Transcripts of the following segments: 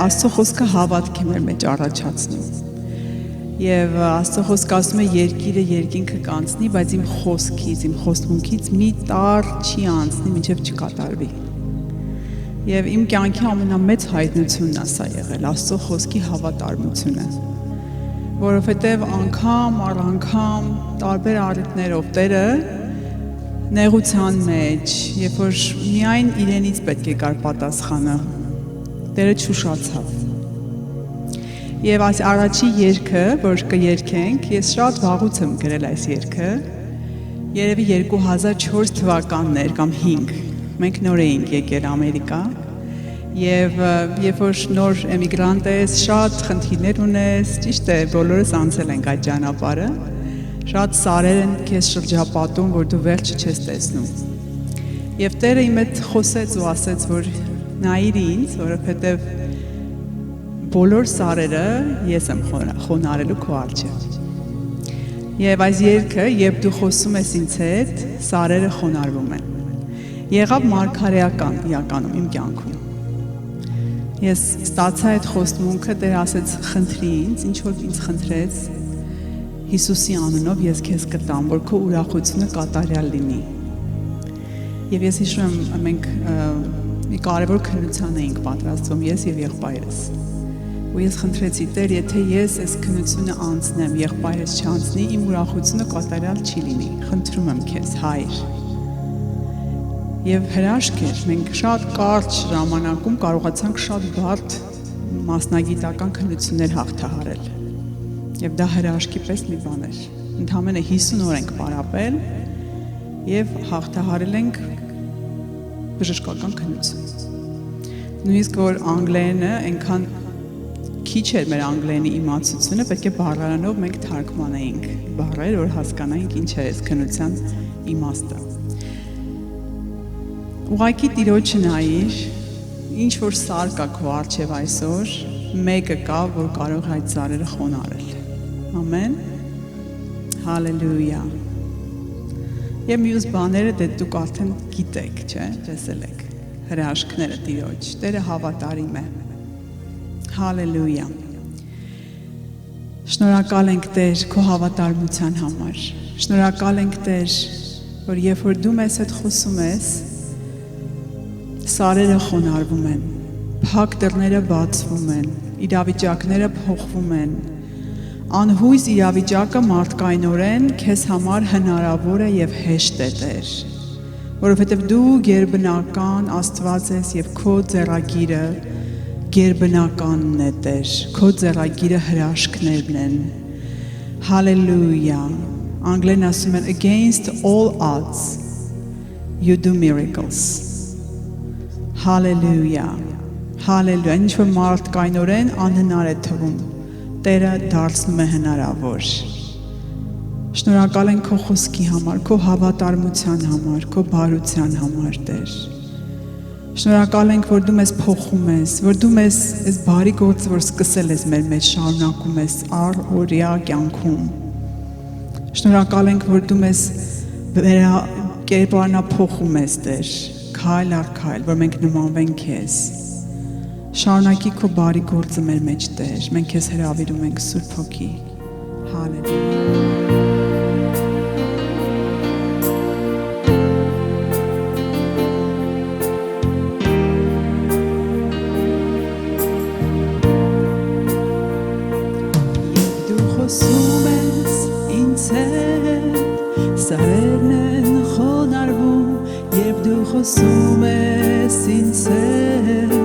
Աստծո խոսքը հավատք է մեր մեջ առաջացնում։ Եվ Աստծո խոսքը ասում է երկիրը երկինքը կանցնի, բայց իմ խոսքից, իմ խոստմունքից մի տար չի անցնի, մինչև չկատարվի։ Եվ իմ կյանքի ամենամեծ հայտնությունն է սա եղել, Աստծո խոսքի հավատարմությունը, որովհետև անգամ առ անգամ տարբեր առիթներով Տերը նեղության մեջ, երբ որ միայն իրենից պետք է գար պատասխանը, Տերը չուշացավ։ Եվ այս առաջի երգը, որ կերգենք, ես շատ վաղուց եմ գրել այս երգը, երևի 2004 թվականն էր կամ 5, մենք նոր էինք եկել Ամերիկա, եւ երբ որ նոր էմիգրանտ ես, շատ խնդիրներ ունես, ճիշտ է, բոլորս անցել ենք այդ ճանապարհը, շատ սարեր են քեզ շրջապատում, որ դու վերջը չես տեսնում։ Եվ Տերը իմ հետ խոսեց ու ասեց, որ նայիր ինձ, որովհետև բոլոր սարերը ես եմ խոնարհելու քո առջև։ Եվ այս երգը, երբ դու խոսում ես ինձ հետ, սարերը խոնարհվում են։ Եղավ մարգարեական իրականում իմ կյանքում։ Ես ստացա այդ խոստմունքը, Տերը ասեց, խնդրի ինձ, ինչ որ ինձ խնդրեց, Հիսուսի անունով ես քեզ կտամ, որ քո ուրախությունը կատարյալ լինի։ Եվ ես հիշում եմ, մենք մի կարևոր քննության էինք պատրաստվում, ես եւ եղբայրս։ Ու ես խնդրեցի Տեր, եթե ես այս քննությունը անցնեմ, եղբայրս չանցնի, իմ ուրախությունը կատարյալ չի լինի։ Խնդրում եմ քեզ, Հայր։ Եվ հրաշք էր, մենք շատ կարճ ժամանակում կարողացանք շատ բարդ մասնագիտական քննություններ հաղթահարել։ Եվ դա հրաշքի պես մի բան էր։ Ընդամենը 50 օր ենք պարապել եւ հաղթահարել ենք բժշկական քննություն։ Նույնիսկ որ անգլերենը այնքան քիչ էր մեր անգլերենի իմացությունը, պետք է բառարանով մենք թարգմանեինք բառեր, որ հասկանայինք ինչ է այս քննության իմաստը։ Ուղղակի Տիրոջը նայիր, ինչ որ սար կա քո առջև այսօր, մեկը կա, որ կարող է այդ սարերը խոնարհել։ Ամեն։ Հալելույա։ Եվ մյուս բաները դուք արդեն գիտեք, չէ՞, լսել եք։ Հրաշքները Տիրոջ, Տերը հավատարիմ է։ Հալելույա։ Շնորհակալ ենք Տեր քո հավատարմության համար։ Շնորհակալ ենք Տեր, որ երբ որ դու մեզ հետ խոսում ես, սարերը խոնարհվում են, փակ դռները բացվում են, իրավիճակները փոխվում են, անհույս իրավիճակը մարդկայնորեն քեզ համար հնարավոր է եւ հեշտ է Տեր, որովհետեւ դու գերբնական Աստված ես եւ քո ձեռագիրը գերբնականն է Տեր, քո ձեռագիրը հրաշքներն են։ Հալելույա։ Անգլերեն ասում են against all odds you do miracles։ Հալելույա, հալելույա, ինչ որ մարդկայնորեն անհնար է թվում, Տերը դարձնում է հնարավոր։ Շնորհակալ ենք քո խոսքի համար, քո հավատարմության համար, քո բարության համար, Տեր։ Շնորհակալ ենք, որ դու մեզ փոխում ես, որ դու մեզ այս բարի գործը, որ սկսել ես մեր մեջ, շարունակում ես առօրյա կյանքում։ Շնորհակալ ենք, որ դու մեզ կերպարանափոխում ես, Տեր, քայլ առ քայլ, որ մենք նմանվենք քեզ։ Շարունակի քո բարի գործը մեր մեջ, Տեր, մենք քեզ հրավիրում ենք Սուրբ Հոգի։ Հալելույա։ Խոսում ես ինձ հետ, սարերն են խոնարհվում, երբ դու խոսում ես ինձ հետ,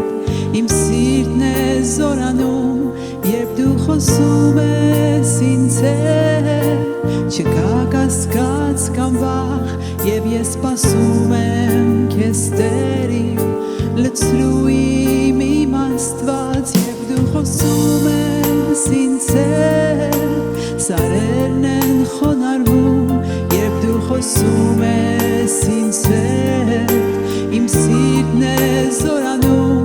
իմ սիրտն է զորանում, երբ դու խոսում ես ինձ հետ, չկա կասկած կամ վախ, եւ ես սպասում եմ քեզ Տեր իմ, լցրու իմ իմաստված, երբ դու խոսում ես ինձ հետ, սարերն են խոնարհվում, երբ դու խոսում ես ինձ հետ, իմ սիրտն է զորանում,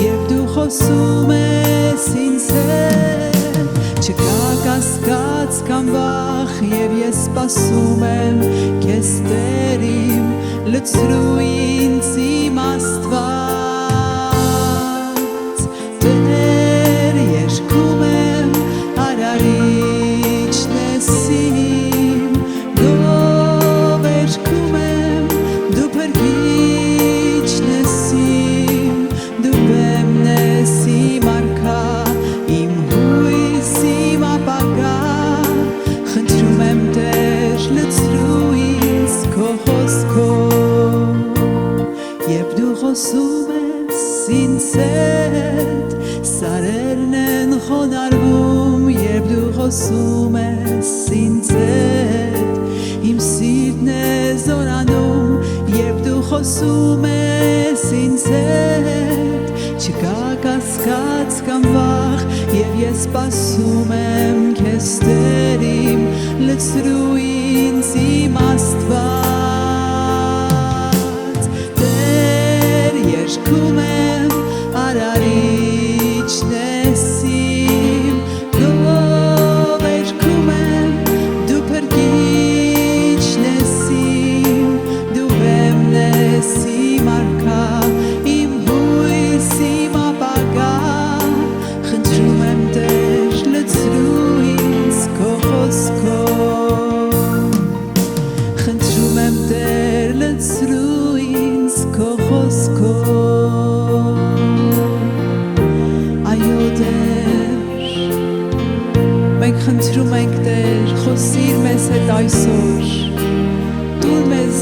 երբ դու խոսում ես ինձ հետ, չկա կասկած կամ վախ, եւ ես սպասում եմ քեզ Տեր իմ, լցրու ինձ իմ Աստված, Տեր խոսում ես ինձ հետ Իմ սիրտն է զորանում Երբ դու խոսում ես ինձ հետ Չկա կասկած կամ վախ Եվ ես սպասում եմ քեզ Տեր իմ Լցրու ինձ իմ Աստված Տեր երգում եմ արարիչն ես իմ Գով երգում եմ դու փրկիչն ես իմ Դու եմն ես իմ արքա իմ հույս իմ ապագա Խնդրում եմ Տեր լցրու ինձ քո խոսքով Խնդրում եմ Տեր լցրու ինձ քո խոսքով Այո Տեր Մենք խնդրում ենք Տեր խոսիր մեզ հետ այսօր Տուր մեզ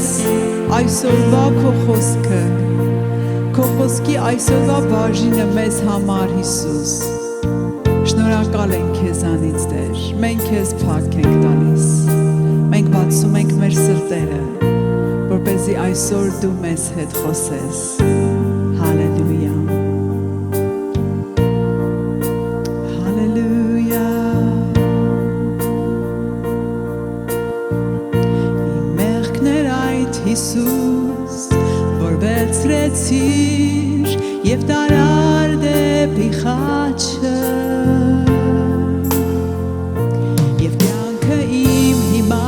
այսօրվա քո խոսքը Քո խոսքի այսօրվա բաժինը մեզ համար Հիսուս Շնորհակալ ենք քեզանից Տեր Մենք քեզ փառք ենք տալիս Մենք բացում ենք մեր սրտերը որպեսզի այսօր դու մեզ հետ խոսես Հալելույա Հալելույա Իմ մեղքներ այդ Հիսուս որ վերցրեցիր եւ տարար դեպի խաչը Եվ կյանքը իմ հիմա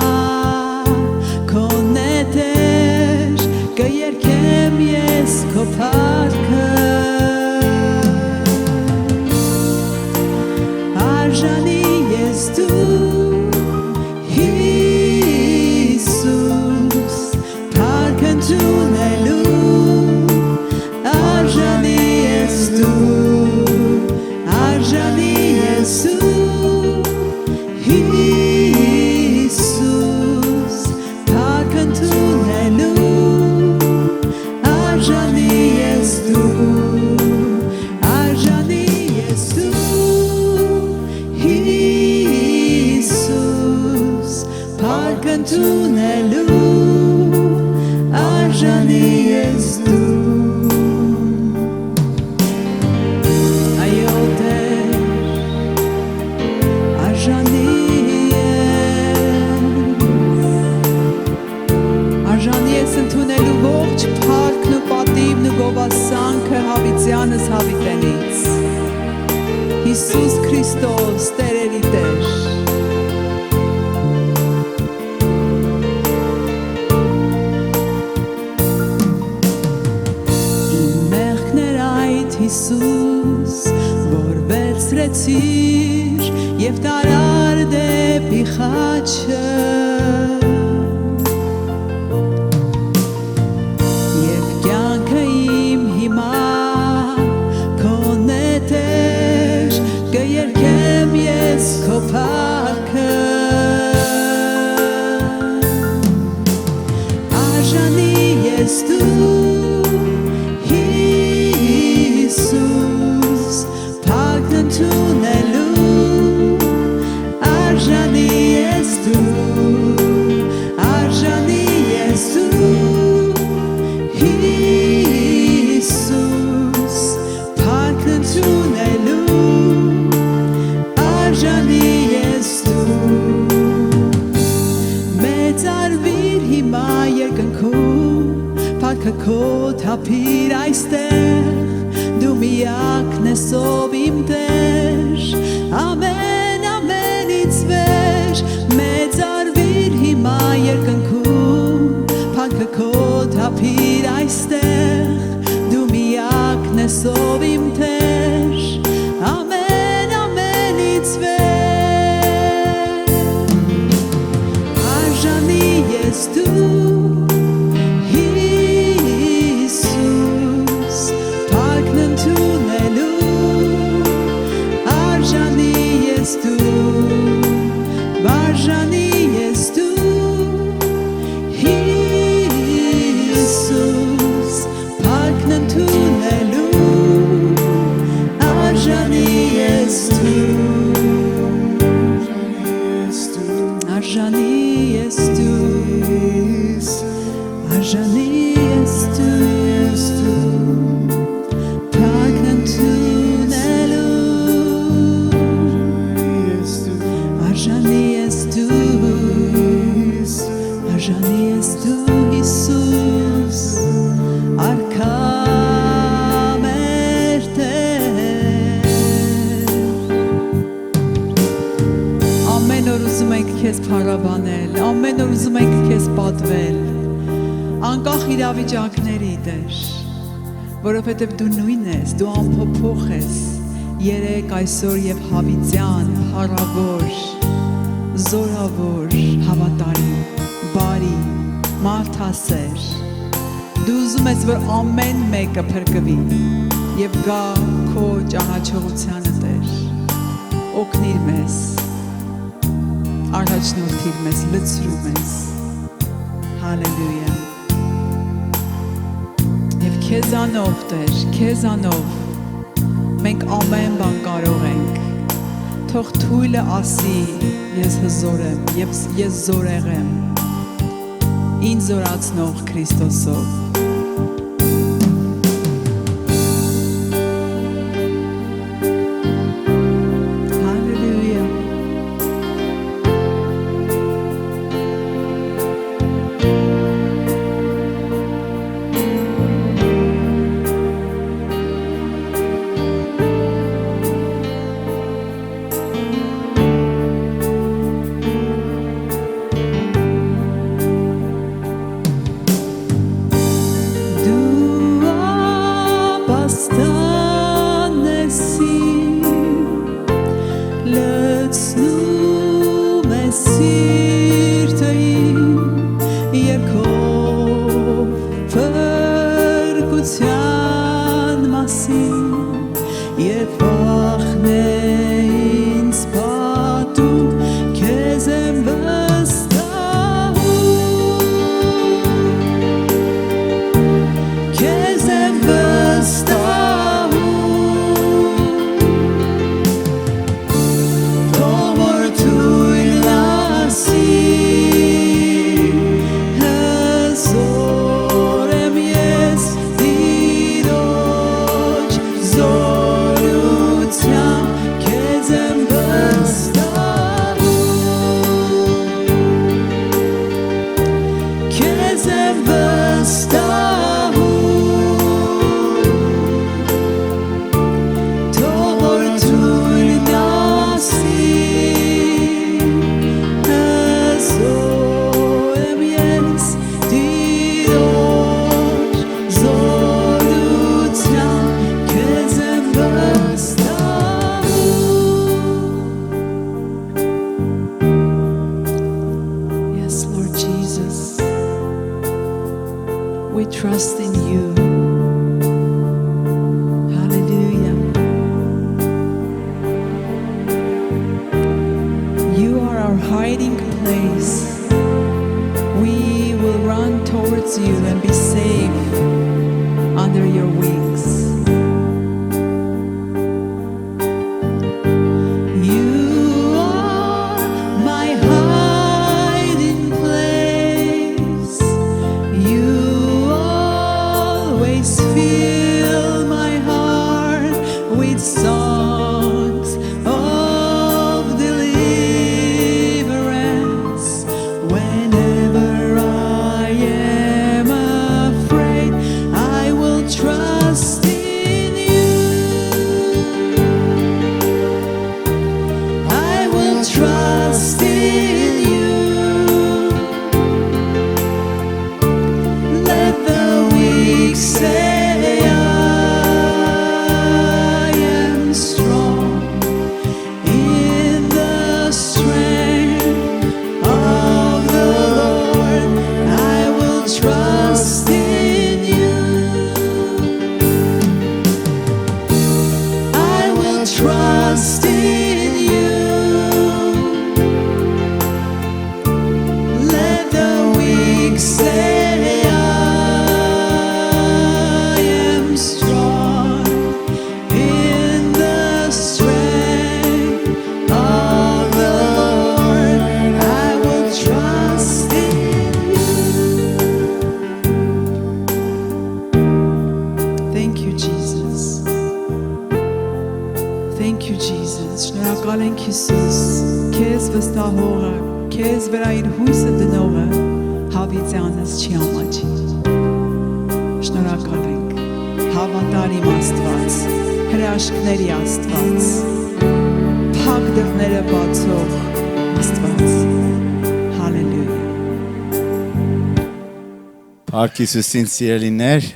քոնն է Տեր կերկեմ ես քո փառքը Արժանի ես դու Հիսուս փառք ընդունելու Արժանի ես դու Արժանի ես դու Հիսուս փառք ընդունելու Արժանի ես դու Արժանի ես դու Հիսուս փառք ընդունելու Արժանի ես դու Այո Տեր Արժանի ես ընդունելու ողջ փառքն ու պատիվն ու գովասանքը հավիտյանս հավիտենից Հիսուս Քրիստոս Տերերի Տեր Իմ մեղքներ այդ Հիսուս որ վերցրեցիր եւ տարար դեպի խաչը Կերկեմ ես քո փառքը Արժանի ես դու Հիսուս փառք ընդունելու Արժանի ես դու Արժանի ես դու Հիսուս փառք ընդունելու Արժանի ես դու Մեծ արվիր հիմա երկնքում Փառքը քո թափիր այստեղ Դու միակն ես ով իմ Տեր Ամեն ամենից վեր Մեծ արվիր հիմա երկնքում Փառքը քո թափիր այստեղ Դու միակն ես ով իմ Տեր Արժանի ես դու Հիսուս փառքն ընդունելու Արժանի ես դու Արժանի ես դու Հիսուս փառքն ընդունելու Արժանի ես դու Arjani ես դու Arjani ես դու Arjani ես դու Հիսուս արքա մեր Տեր Ամեն օր ուզում ենք քեզ փառաբանել ամեն օր ուզում ենք քեզ պատվել անկախ իրավիճակների Տեր որովհետև դու նույնն ես դու անփոփոխ ես երեք այսօր եւ հավիտյան փառավոր զորավոր հավատարիմ բարի մարդասեր դու ուզում ես որ ամեն մեկը փրկվի եւ գա քո ճանաչողությանը Տեր օգնիր մեզ առաջնորդիր մեզ լցրու մեզ հալելույա եւ քեզանով Տեր քեզանով մենք ամեն բան կարող ենք թող թույլը ասի ես հզոր եմ եւ ես զորեղ եմ ինձ զորացնող Քրիստոսով trust in you. Hallelujah. You are our hiding place. We will run towards you and be safe under your wings. You are my hiding place. You always fill my heart with songs of deliverance. Whenever I am afraid, I will trust in you. I will trust in you. Let the weak say I am strong in the strength of the Lord. I will trust in you. I will trust in you. Let the weak say I am strong in the strength of the Lord. I will trust you Jesus. Շնորհակալ ենք Հիսուս, քեզ վստահողը, քեզ վրա իր հույսը դնողը, հավիտի անձ չի ամաչի։ Շնորհակալ ենք, հավատարիմ Աստված, հրաշքների Աստված, փակ դռները բացող Աստված։ Հալելույա։ Փառք Հիսուսին սիրելիներ,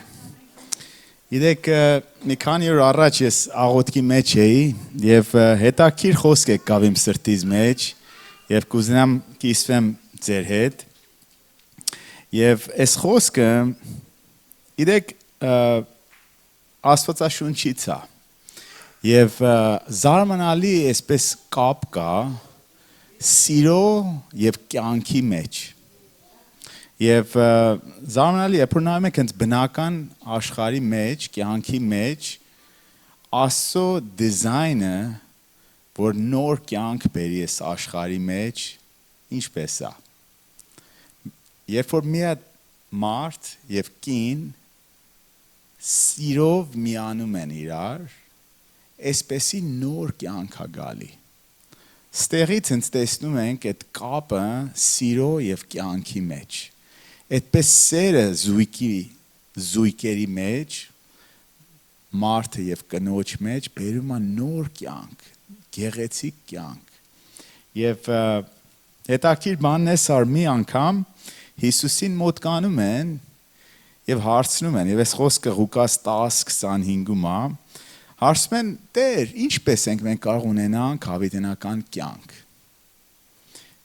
Գիտեք, մի քանի օր առաջ ես աղոթքի մեջ էի եւ հետաքրքիր խոսք եկավ իմ սրտից մեջ եւ կուզենամ կիսվեմ ձեր հետ։ Եվ այս խոսքը գիտեք Աստվածաշունչից է։ Եվ զարմանալի այսպես կապ կա սիրո եւ կյանքի մեջ։ Եվ զարմանալի է, նայում եք հենց բնական աշխարհի մեջ, կյանքի մեջ Աստծո դիզայնը, որ նոր կյանք բերի այս աշխարհի մեջ, ինչպես է։ Երբ որ մի հատ մարդ եւ կին սիրով միանում են իրար, այսպեսի նոր կյանք է գալի։ Ստեղից հենց տեսնում ենք այդ կապը սիրո եւ կյանքի մեջ։ Այդպես սերը զույգերի մեջ, մարդը եւ կնոջ մեջ բերում է նոր կյանք, գեղեցիկ կյանք։ Եվ հետաքրքիր բանն է, սար մի անգամ Հիսուսին մոտ կանում են եւ հարցնում են, եւ այս խոսքը Ղուկաս 10:25-ում է, հարցնում են, Տեր, ինչպես ենք մենք կարող ունենանք հավիտենական կյանք։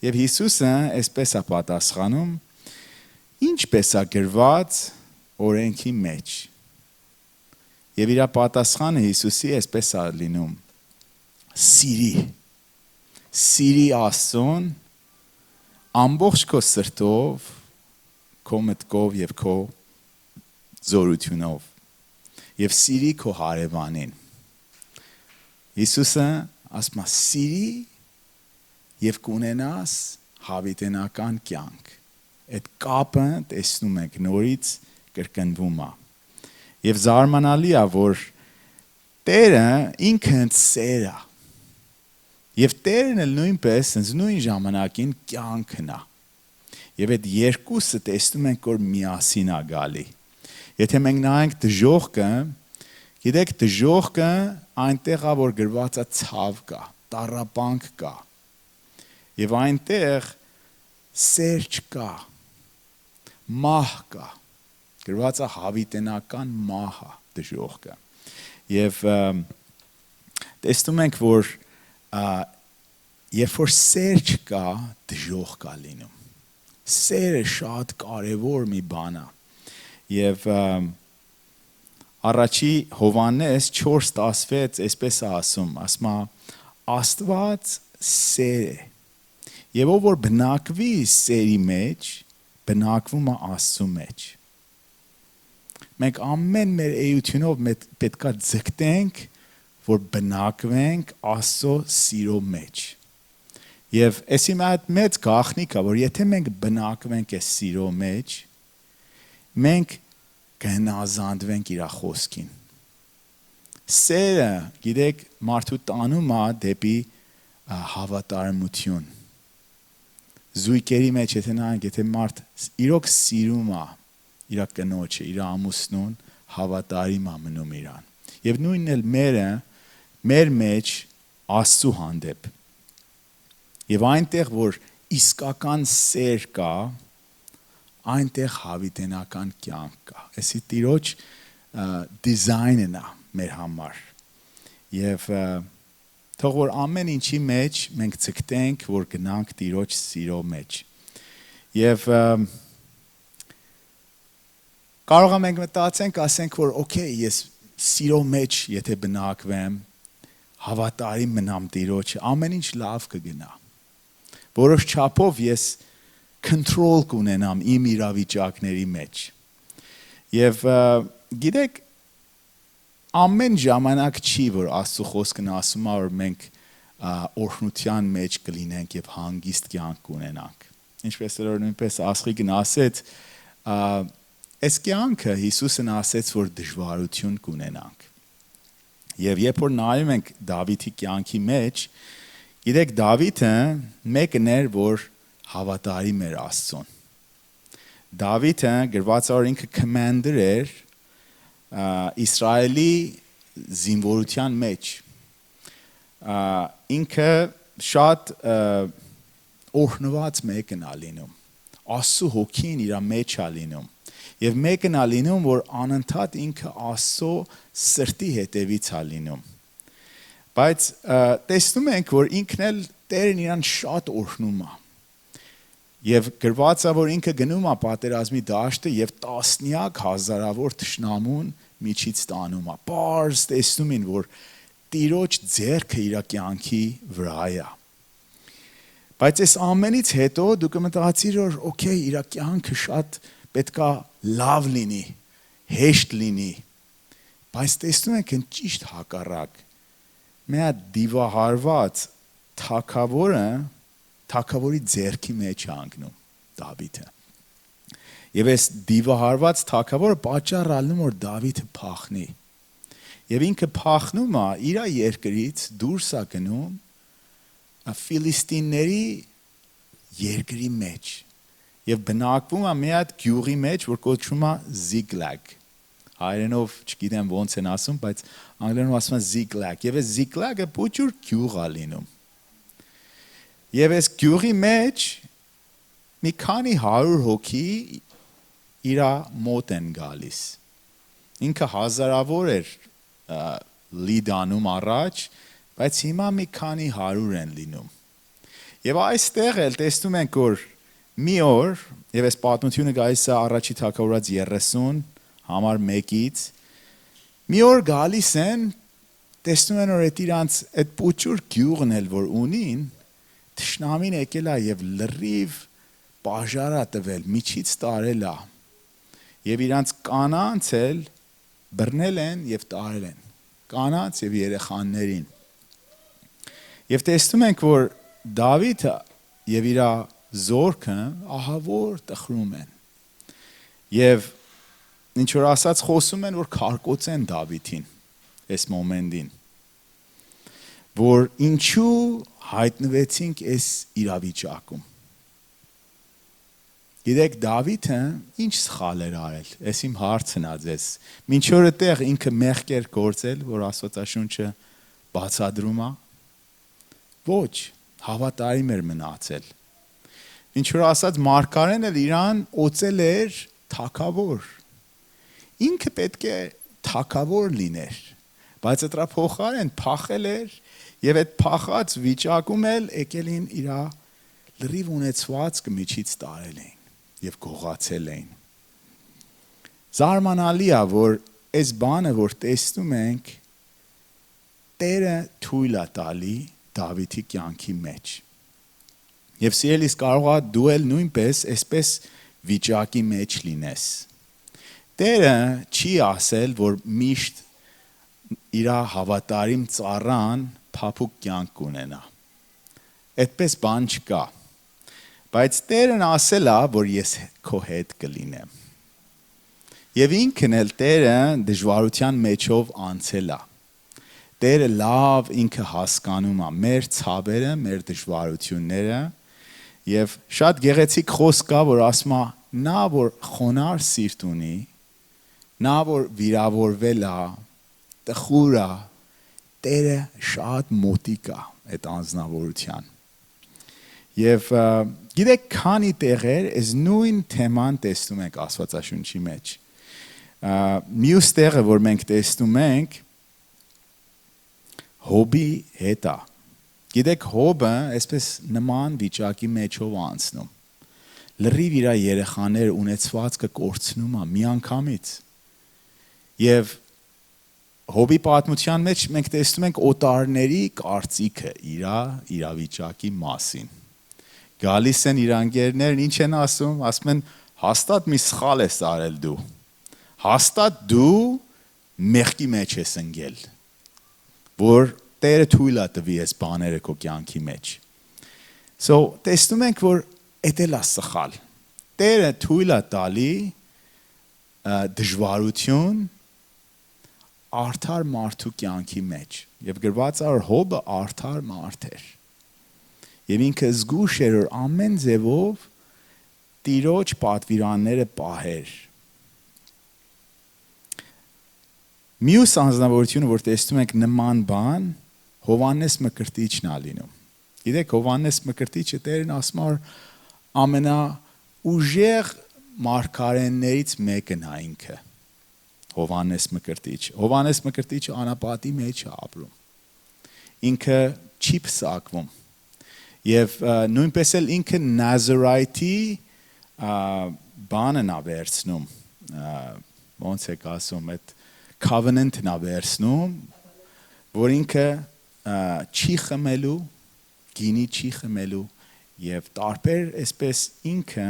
Եվ Հիսուսը այսպես է պատասխանում, ինչպես է գրված օրենքի մեջ։ Եվ իր պատասխանը Հիսուսի այսպես է լինում. Սիրի Աստծուն ամբողջ քո սրտով, քո մտքով եւ քո զորությունով։ Եվ սիրի քո հարևանին։ Հիսուսը ասում է սիրի եւ կունենաս հավիտենական կյանք։ Այդ կապը տեսնում եք նորից կրկնվում է։ Եվ զարմանալի է, որ Տերը ինքը հենց սեր է։ Եվ Տերն էլ նույնպես նույն ժամանակին կյանքն է։ Եվ այդ երկուսը տեսնում ենք, որ միասին է գալի։ Եթե մենք նայենք դժոխքը, գիտեք դժոխքը այնտեղ է, որ գրված է ցավ կա, տառապանք կա։ Եվ այնտեղ սեր չկա, մահ կա, գրված է հավիտենական մահը դժոխքը։ Եվ տեսնում ենք, որ երբ որ սեր չկա, դժոխք կա լինում։ Սերը շատ կարևոր մի բան է։ Եվ առաջի Հովհաննես 4:16 այսպես է ասում, ասում է Աստված սեր է։ Եվ ով որ բնակվի սերի մեջ, բնակվում է Աստծո մեջ։ Մենք ամեն մեր էությունով պետքա ձգտենք, որ բնակվենք Աստծո սիրո մեջ։ Եվ այսի մեծ գաղտնիք է, որ եթե մենք բնակվենք այս սիրո մեջ, մենք կհնազանդվենք իր խոսքին։ Սերը, գիտեք, մարդու տանում է դեպի հավատարմություն։ Զույգերի մեջ եթե նայենք, եթե մարդ իրոք սիրում է իր կնոջը, իր ամուսնուն, հավատարիմ է մնում իրան։ Եվ նույնն էլ մեր մեջ Աստծու հանդեպ։ Եվ այնտեղ, որ իսկական սեր կա, այնտեղ հավիտենական կյանք կա։ Այսի Տիրոջ դիզայնն է մեր համար։ Եվ թող որ ամեն ինչի մեջ մենք ցկտենք, որ գնանք Տիրոջ սիրո մեջ։ Եվ կարող ենք մտածենք, ասենք, որ օքեյ, ես սիրո մեջ եթե բնակվեմ, հավատարիմ մնամ Տիրոջը, ամեն ինչ լավ կգնա։ Որոշ չափով ես control կունենամ իմ իրավիճակների մեջ։ Եվ գիտեք, ամեն ժամանակ չի, որ Աստծո խոսքն ասում է, որ մենք օրհնության մեջ կլինենք եւ հանգիստ կյանք կունենանք։ Ինչպես որ նույնպես Աստղիկն ասեց, այս կյանքը Հիսուսն ասեց, որ դժվարություն կունենանք։ Եվ երբ որ նայում ենք Դավիթի կյանքի մեջ, գիտեք Դավիթը մեկն էր, որ հավատարիմ էր Աստծուն։ Դավիթը գրված որ ինքը commander էր Իսրայելի զինվորության մեջ։ Ինքը շատ օրհնված մեկն է լինում։ Աստծո հոգին իր մեջ է լինում։ Եվ մեկն է լինում, որ անընդհատ ինքը Աստծո սրտի հետևից է լինում։ Բայց տեսնում ենք, որ ինքն էլ Տերն իրան շատ օրհնում է։ Եվ գրված է, որ ինքը գնում է պատերազմի դաշտը եւ տասնյակ հազարավոր թշնամուն միջից տանում է։ Պարզ տեսնում են, որ Տիրոջ ձեռքը իր կյանքի վրա է։ Բայց այս ամենից հետո դու կմտածիր, որ օքեյ, իր կյանքը շատ պետքա լավ լինի, հեշտ լինի։ Բայց տեսնում ենք են ճիշտ հակառակ։ Մի հատ դիվահարված թագավորի ձեռքի մեջ է անգնում Դավիթը։ Եվ այս դիվահարված թագավորը պատճառ ալնում որ Դավիթը փախնի։ Եվ ինքը փախնում է իր երկրից դուրս է գնում Ֆիլիստինների երկրի մեջ եւ բնակվում է մի հատ գյուղի մեջ, որ կոչվում է Զիկլագ։ Հայերենով չգիտեմ ոնց են ասում, բայց անգլերենով ասում են Զիկլագ։ Եվ այս Զիկլագը փոքր գյուղ է լինում։ Եվ այս գյուղի մեջ մի քանի 100 հոգի իր մոտ են գալիս։ Ինքը հազարավոր էր լիդանում առաջ, բայց հիմա մի քանի 100 են լինում։ Եվ այստեղ էլ տեսնում ենք, որ մի օր, եւ այս պատմությունը գալիս է առաջի թագավորած 30 համար 1-ից, մի օր գալիս են, տեսնում են, որ իրանց այդ փոքր գյուղն էլ որ ունին, թշնամին եկել է եւ լրիվ բաժարա տվել, միջից տարել է։ Եվ իրանց կանանց էլ բռնել են եւ տարել են։ Կանանց եւ երեխաներին։ Եվ տեսնում ենք, որ Դավիթը եւ իր զորքը ահավոր տխրում են։ Եվ ինչ որ ասած խոսում են, որ քարկոծեն Դավիթին այս մոմենտին։ Որ ինչու հայտնվեցինք այս իրավիճակում։ Գիտեք Դավիթը ինչ սխալ էր արել։ Այս իմ հարցն է ձեզ։ Մինչ օրը տեղ ինքը մեղք էր գործել, որ Աստվածաշունչը բացադրում է։ Ոչ, հավատարիմ էր մնացել։ Ինչ որ ասած Մարգարեն էլ իրան օծել էր թագավոր։ Ինքը պետք է թագավոր լիներ, բայց դրա փոխարեն փախել էր եւ այդ փախած վիճակում էլ եկել են իր լրիվ ունեցվածքը միջից տարել են եւ գողացել են։ Զարմանալի է, որ այս բանը որ տեսնում ենք, Տերը թույլ է տալի Դավիթի կյանքի մեջ։ Եվ սիրելիս կարող է դու էլ նույնպես այսպես վիճակի մեջ լինես։ Տերը չի ասել, որ միշտ իր հավատարիմ ծառան փափուկ կյանք ունենա։ Այդպես բան չկա։ Բայց Տերն ասել է, որ ես քո հետ կլինեմ։ Եվ ինքն էլ Տերը դժվարության մեջով անցել է։ Տերը լավ ինքը հասկանում է մեր ցավերը, մեր դժվարությունները եւ շատ գեղեցիկ խոսք կա, որ ասում է նա որ խոնար սիրտ ունի, նա որ վիրավորվել է, տխուր է, Տերը շատ մոտիկ է այդ անձնավորության։ Եվ գիտեք քանի տեղեր այս նույն թեման տեսնում ենք Աստվածաշունչի մեջ։ Մյուս տեղը որ մենք տեսնում ենք Հոբի հետ է։ Գիտեք Հոբը այսպես նման վիճակի մեջով անցնում։ Լրիվ իր երեխաներ ունեցվածքը կորցնում է միանգամից։ Եվ Հոբի պատմության մեջ մենք տեսնում ենք օտարների կարծիքը իր իրավիճակի մասին։ Գալիս են իր անգերներն ինչ են ասում, ասում են հաստատ մի սխալ ես արել դու։ Հաստատ դու մեղքի մեջ ես ընկել։ Որ Տերը թույլ է տվի այս բաները քո կյանքի մեջ։ So տեսնում ենք, որ էդ էլ է սխալ։ Տերը թույլ է տալի դժվարություն արդար մարդու կյանքի մեջ եւ գրված է որ Հոբը արդար մարդ էր եւ ինքը զգուշ էր որ ամեն ձևով Տիրոջ պատվիրանները պահեր Մյուս անձնավորությունը որ տեսնում ենք նման բան Հովհաննես Մկրտիչն է լինում Գիտեք Հովհաննես Մկրտիչը Տերն ասում որ ամենաուժեղ մարգարեներից մեկն է ինքը Հովհաննես Մկրտիչը անապատի մեջ է ապրում ինքը չի փսակվում եւ նույնպես էլ ինքը Նազարայթի բանն է վերցնում ոնց է ասում այդ covenant-ն է վերցնում որ ինքը չի խմելու գինի չի խմելու եւ տարբեր այսպես ինքը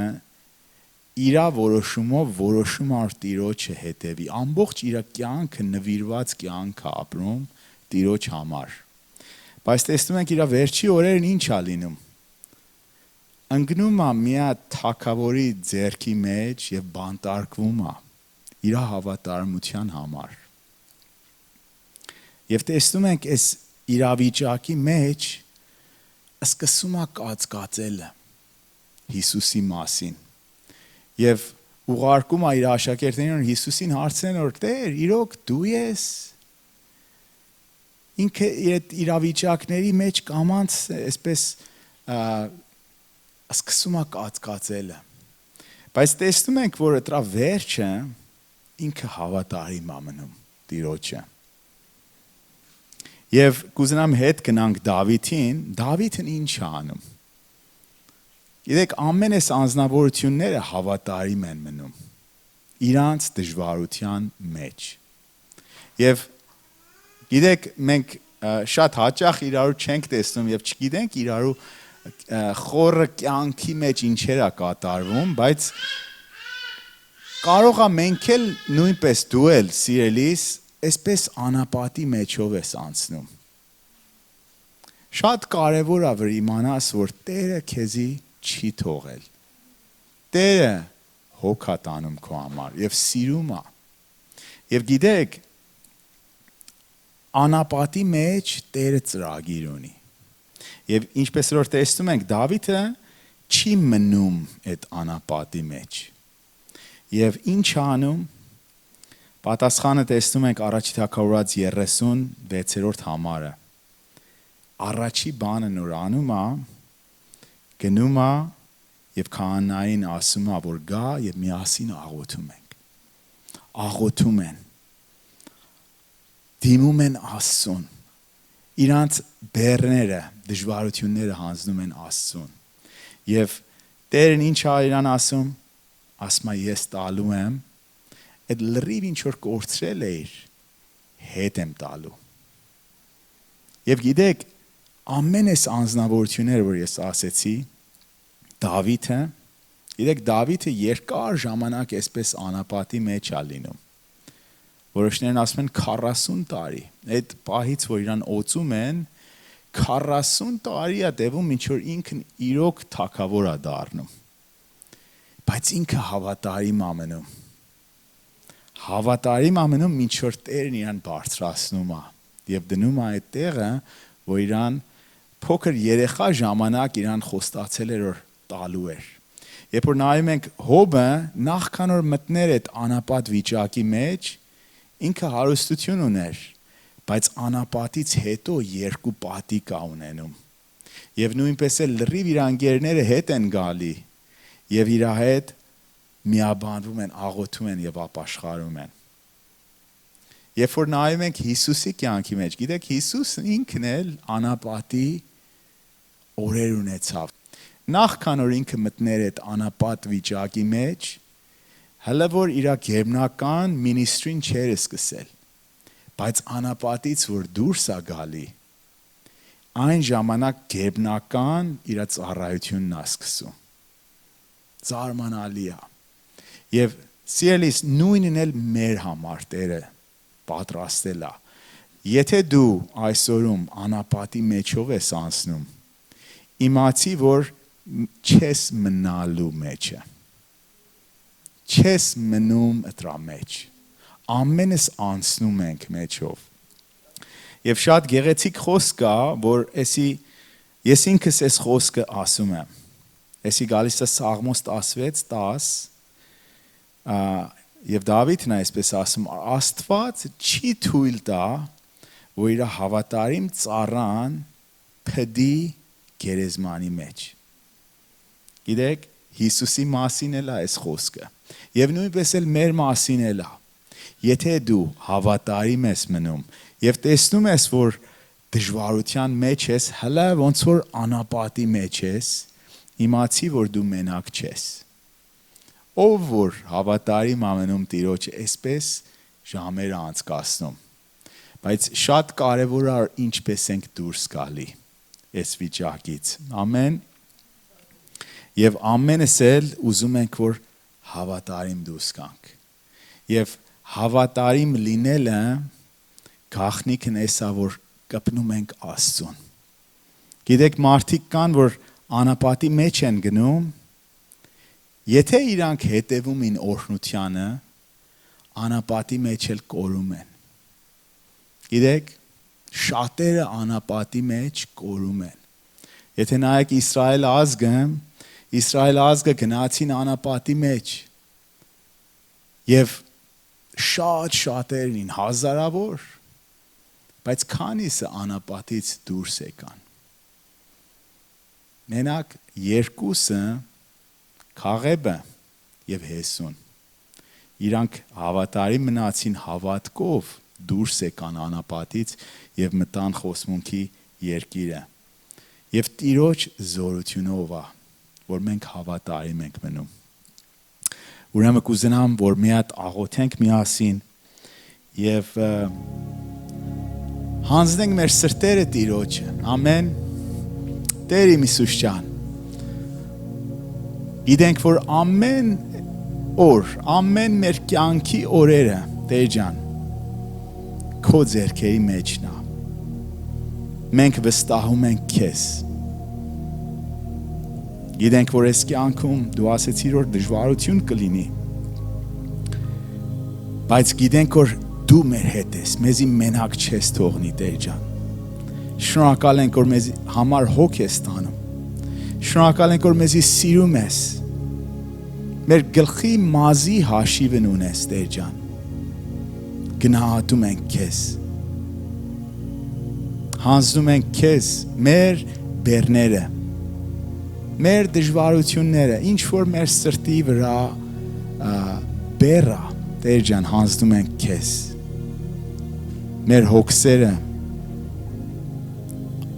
իրա որոշումով որոշում ար Տիրոջը հետևի ամբողջ իր կյանքը նվիրված կյանք է ապրում Տիրոջ համար բայց տեսնում ենք իր վերջի օրերն ինչ է լինում ընկնում է միա թակավորի ձեռքի մեջ եւ բանտարկվում է իր հավատարմության համար եւ տեսնում ենք այս իրավիճակի մեջ սկսում է կածկածելը Հիսուսի մասին եւ ուղարկում է իր աշակերտներին Հիսուսին հարցնեն որ Տեր իրոք դու ես ինքը այդ իրավիճակների մեջ կամանց այսպես սկսում է կածկածելը բայց տեսնում ենք որ դրա վերջը ինքը հավատարիմ է մնում Տիրոջը Եվ կուզենամ հետ գնանք Դավիթն ինչ է անում Գիտեք ամեն այս անձնավորությունները հավատարիմ են մնում իրանց դժվարության մեջ Եվ գիտեք մենք շատ հաճախ իրարու չենք տեսնում եւ չգիտենք իրարու խորը կյանքի մեջ ինչեր է կատարվում բայց կարող է մենք էլ նույնպես դու էլ սիրելիս այսպես անապատի մեջով ես անցնում Շատ կարևոր է որ իմանաս որ Տերը քեզի չի թողել Տերը հոգ է տանում քո համար եւ սիրում է Եվ գիտեք անապատի մեջ Տերը ծրագիր ունի Եվ ինչպես որ տեսնում ենք Դավիթը չի մնում այդ անապատի մեջ Եվ ինչ անում Պատասխանը տեսնում ենք առաջի թագավորաց 36-րդ համարը Առաջի բանը նոր անում է գնում է եւ քահանային ասում է որ գա եւ միասին աղոթում են դիմում են Աստծուն իրանց բեռները դժվարությունները հանձնում են Աստծուն եւ Տերն ինչ է իրան ասում ես տալու եմ Այդ լրիվ ինչ որ կորցրել էիր հետ եմ տալու Եվ գիտեք ամեն այս անձնավորությունները որ ես ասեցի Դավիթը երկար ժամանակ այսպես անապատի մեջ է լինում Որոշներն ասում են 40 տարի Այդ պահից որ իրան օծում են 40 տարի է տևում ինչ որ ինքն իրոք թագավոր է դառնում Բայց ինքը հավատարիմ է մնում Հավատարիմ ամենում ինչ որ Տերն իրան բարձրացնում է եւ դնում է այդ տեղը որ իրան փոքր երեխա ժամանակ իրան խոստացել էր որ տալու էր Երբ որ նայում ենք Հոբը նախքան որ մտներ այդ անապատ վիճակի մեջ ինքը հարստություն ուներ բայց անապատից հետո երկու պատիկ է ունենում եւ նույնպես էլ լրիվ իր անգերները հետ են գալի եւ իր հետ միաբանվում են, աղոթում են եւ ապաշխարում են Երբ որ նայում ենք Հիսուսի կյանքի մեջ, գիտեք Հիսուսն ինքն էլ անապատի օրեր ունեցավ Նախքան որ ինքը մտներ այդ անապատ վիճակի մեջ, հələ որ իր գերբնական մինիստրին չէր սկսել, բայց անապատից որ դուրս է գալի, այն ժամանակ գերբնական իր ծառայությունն է սկսում Զարմանալի է Եվ սիրելիս նույնն էլ մեր համար Տերը պատրաստել է Եթե դու այսօրում անապատի մեջով ես անցնում իմացի որ չես մնալու մեջը Չես մնում դրա մեջ ամենս անցնում ենք մեջով։ Եվ շատ գեղեցիկ խոսք կա, որ ես ինքս այս խոսքը ասում եմ։ Էսի գալիս է Սաղմոս 16:10, եւ Դավիթն այսպես ասում, Աստված չի թույլ տա, որ իր հավատարիմ ծառան փդի գերեզմանի մեջ։ Գիտեք, Հիսուսի մասին էլ է այս խոսքը։ Եվ նույնպես էլ մեր մասին էլ է։ Եթե դու հավատարիմ ես մնում եւ տեսնում ես, որ դժվարության մեջ ես, հələ ոնց որ անապատի մեջ ես, իմացի, որ դու մենակ չես։ Ով որ հավատարիմ ամնում Տիրոջը, այսպես ժամեր անցկացնում։ Բայց շատ կարևոր է ինչպես ենք դուրս գալի այս վիճակից։ Ամեն։ Եվ ամենս էլ ուզում ենք, որ հավատարիմ դուրս գանք։ Եվ հավատարիմ լինելը գաղտնիքն էսա, որ կպնում ենք Աստծուն։ Գիտեք, մարդիկ կան, որ անապատի մեջ են գնում, եթե իրանք հետևում են օրհնությանը, անապատի մեջ էլ կորում են։ Գիտեք, շատերը անապատի մեջ կորում են։ Եթե նայեք Իսրայել ազգը գնացին անապատի մեջ եւ շատերին, հազարավոր, բայց քանիսը անապատից դուրս եկան։ Մենակ երկուսը, Քաղեբը եւ Հեսուն, իրանք հավատարիմ մնացին հավատքով, դուրս եկան անապատից եւ մտան խոսմունքի երկիրը։ Եվ Տիրոջ զորությունով է, որ մենք հավատարիմ ենք մնում։ Ուրեմն կուզենամ, որ մի հատ աղոթենք միասին եւ հանձնենք մեր սրտերը Տիրոջը։ Ամեն։ Տեր իմ Հիսուս ջան, գիտենք, որ ամեն օր, ամեն մեր կյանքի օրերը, Տեր ջան, քո ձեռքերի մեջն է։ Մենք վստահում ենք քեզ։ Գիտենք, որ այս կյանքում դու ասեցիր, որ դժվարություն կլինի, բայց գիտենք, որ դու մեր հետ ես, մեզի մենակ չես թողնի, Տեր ջան։ Շնորհակալ ենք, որ մեզ համար հոգ ես տանում։ Շնորհակալ ենք, որ մեզի սիրում ես։ Մեր գլխի մազի հաշիվն ունես, Տեր ջան։ Գնահատում ենք քեզ։ Հանձնում ենք քեզ մեր բեռները, մեր դժվարությունները, ինչ որ մեր սրտի վրա բեռա, Տեր ջան, հանձնում ենք քեզ։ Մեր հոգսերը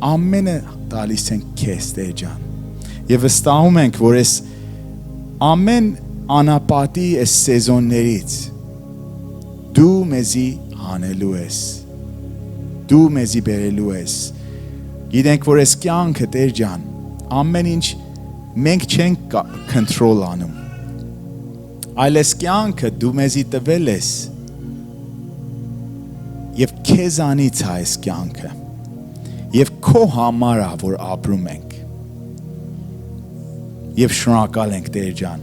ամենը տալիս ենք քեզ, Տեր ջան։ Եվ վստահում ենք, որ այս ամեն անապատի այս սեզոններից դու մեզի հանելու ես։ Դու մեզի բերելու ես։ Գիտենք, որ այս կյանքը, Տեր ջան, ամեն ինչ մենք չենք կոնտրոլ անում։ Այլ այս կյանքը դու մեզի տվել ես եւ քեզանից է այս կյանքը եւ քո համար է, որ ապրում ենք։ Եվ շնորհակալ ենք, Տեր ջան։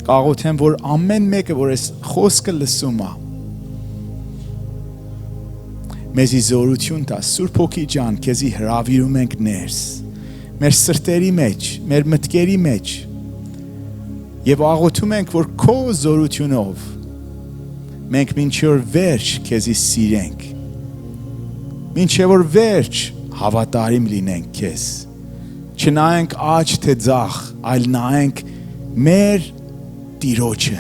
Կաղոթեմ, որ ամեն մեկը, որ այս խոսքը լսում է, մեզի զորություն տա, Սուրբ Հոգի ջան, քեզի հրավիրում ենք ներս, մեր սրտերի մեջ, մեր մտքերի մեջ, եւ աղոթում ենք, որ քո զորությունով մենք մինչև վերջ քեզի սիրենք, մինչև որ վերջ հավատարիմ լինենք քեզ, չնայենք աջ թե ձախ, այլ նայենք մեր Տիրոջը։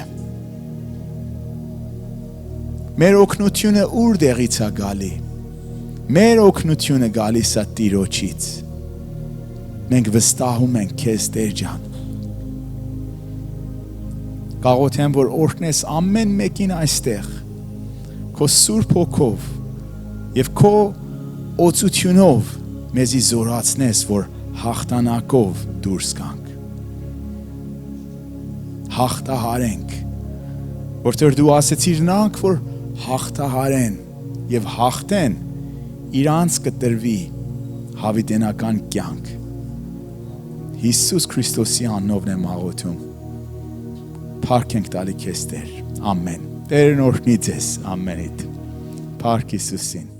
Մեր օգնությունը ուր դեղից է գալի։ Մեր օգնությունը գալիս է Տիրոջից։ Մենք վստահում ենք քեզ, Տեր ջան։ Կաղոթեմ, որ օրհնես ամեն մեկին այստեղ, քո Սուրբ Հոգով եւ քո օծությունով մեզի զորացնես, որ հաղթանակով դուրս գանք։ Հաղթահարենք, որտեղ դու ասեցիր նրանք, որ հաղթահարեն եւ հաղթեն, իրանց կտրվի հավիտենական կյանք։ Հիսուս Քրիստոսի անունով եմ աղոթում։ Փառք ենք տալի քեզ, Տեր։ Ամեն։ Տերն օրհնի ձեզ ամենիդ։ Փառք Հիսուսին։